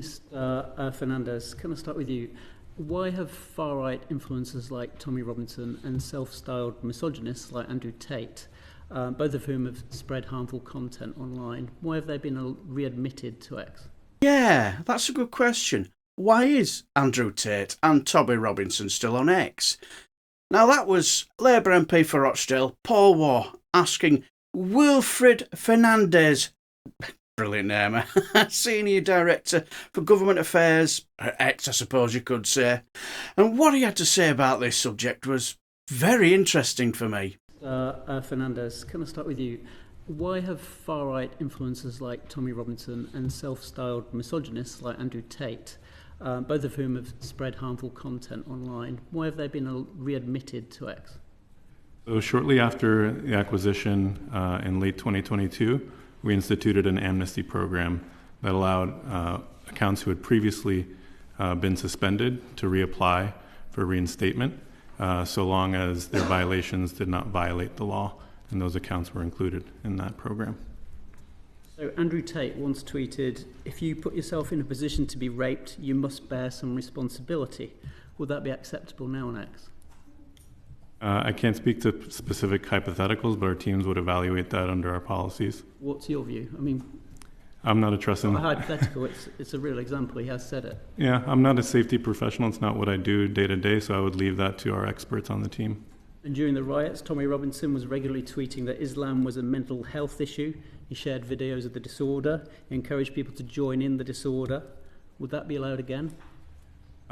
Mr. Fernandez, can I start with you? Why have far-right influencers like Tommy Robinson and self-styled misogynists like Andrew Tate, both of whom have spread harmful content online, why have they been readmitted to X? Yeah, that's a good question. Why is Andrew Tate and Tommy Robinson still on X? Now that was Labour MP for Rochdale, Paul Waugh, asking Wilfredo Fernandez, brilliant name, Senior Director for Government Affairs, X I suppose you could say. And what he had to say about this subject was very interesting for me. Fernandez, can I start with you? Why have far-right influencers like Tommy Robinson and self-styled misogynists like Andrew Tate, both of whom have spread harmful content online, why have they been readmitted to X? So shortly after the acquisition in late 2022, we instituted an amnesty program that allowed accounts who had previously been suspended to reapply for reinstatement, so long as their violations did not violate the law, and those accounts were included in that program. So Andrew Tate once tweeted, "If you put yourself in a position to be raped, you must bear some responsibility." Would that be acceptable now on X? I can't speak to specific hypotheticals, but our teams would evaluate that under our policies. What's your view? I mean, I'm not a trusting... Not a hypothetical, it's a real example, he has said it. Yeah, I'm not a safety professional. It's not what I do day to day, so I would leave that to our experts on the team. And during the riots, Tommy Robinson was regularly tweeting that Islam was a mental health issue. He shared videos of the disorder. He encouraged people to join in the disorder. Would that be allowed again?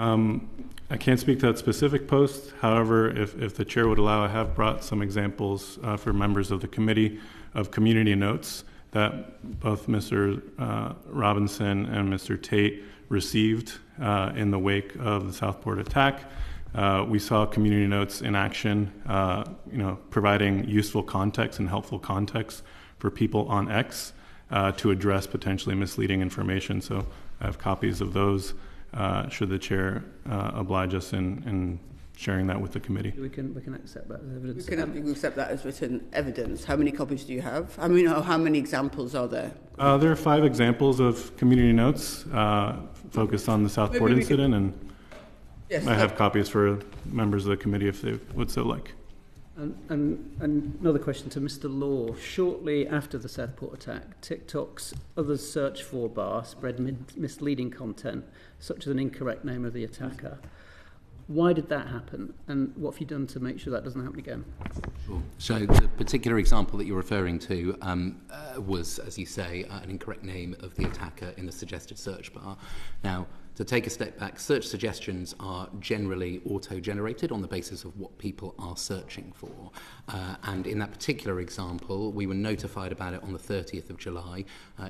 I can't speak to that specific post. However, if the chair would allow, I have brought some examples for members of the committee of community notes that both Mr. Robinson and Mr. Tate received in the wake of the Southport attack. We saw community notes in action, providing useful context and helpful context for people on X to address potentially misleading information. So I have copies of those. Should the chair oblige us in sharing that with the committee? We can accept that as evidence. We can accept that as written evidence. How many copies do you have? I mean, how many examples are there? There are 5 examples of community notes focused on the Southport incident, and yes, I have copies for members of the committee if they would so like. And another question to Mr. Law. Shortly after the Southport attack, TikTok's others search for bar spread misleading content, such as an incorrect name of the attacker. Why did that happen, and what have you done to make sure that doesn't happen again? Sure. So the particular example that you're referring to was, as you say, an incorrect name of the attacker in the suggested search bar. Now, to take a step back, search suggestions are generally auto-generated on the basis of what people are searching for. And in that particular example, we were notified about it on the 30th of July.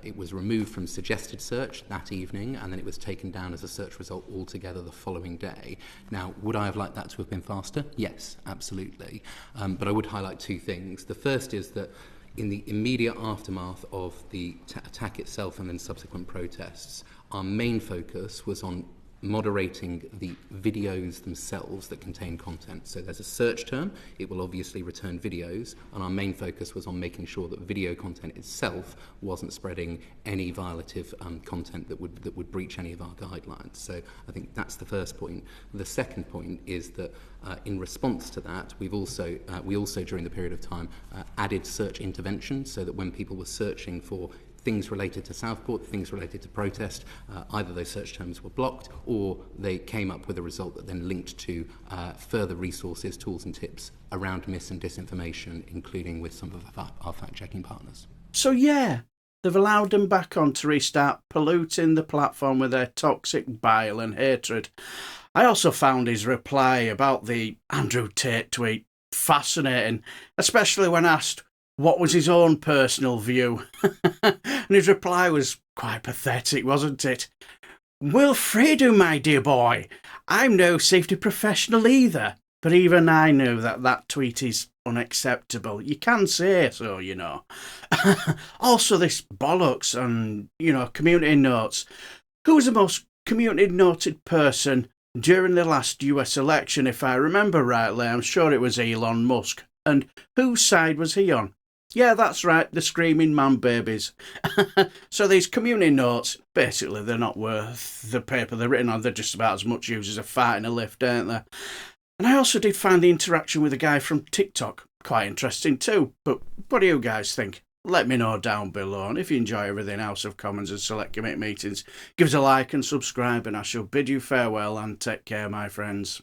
It was removed from suggested search that evening, and then it was taken down as a search result altogether the following day. Now, would I have liked that to have been faster? Yes, absolutely. But I would highlight 2 things. The first is that in the immediate aftermath of the attack itself and then subsequent protests, our main focus was on moderating the videos themselves that contain content. So there's a search term, it will obviously return videos, and our main focus was on making sure that video content itself wasn't spreading any violative content that would breach any of our guidelines. So I think that's the first point. The second point is that in response to that, we also during the period of time added search interventions so that when people were searching for things related to Southport, things related to protest, either those search terms were blocked or they came up with a result that then linked to further resources, tools and tips around mis and disinformation, including with some of our fact-checking partners. So yeah, they've allowed them back on to restart polluting the platform with their toxic bile and hatred. I also found his reply about the Andrew Tate tweet fascinating, especially when asked what was his own personal view. And his reply was quite pathetic, wasn't it? Wilfredo, my dear boy, I'm no safety professional either, but even I know that tweet is unacceptable. You can say so, you know. Also, this bollocks on, community notes. Who was the most community noted person during the last US election, if I remember rightly? I'm sure it was Elon Musk. And whose side was he on? Yeah, that's right, the screaming man babies. So these community notes, basically, they're not worth the paper they're written on. They're just about as much use as a fart in a lift, aren't they? And I also did find the interaction with a guy from TikTok quite interesting too. But what do you guys think? Let me know down below. And if you enjoy everything House of Commons and Select Committee meetings, give us a like and subscribe, and I shall bid you farewell and take care, my friends.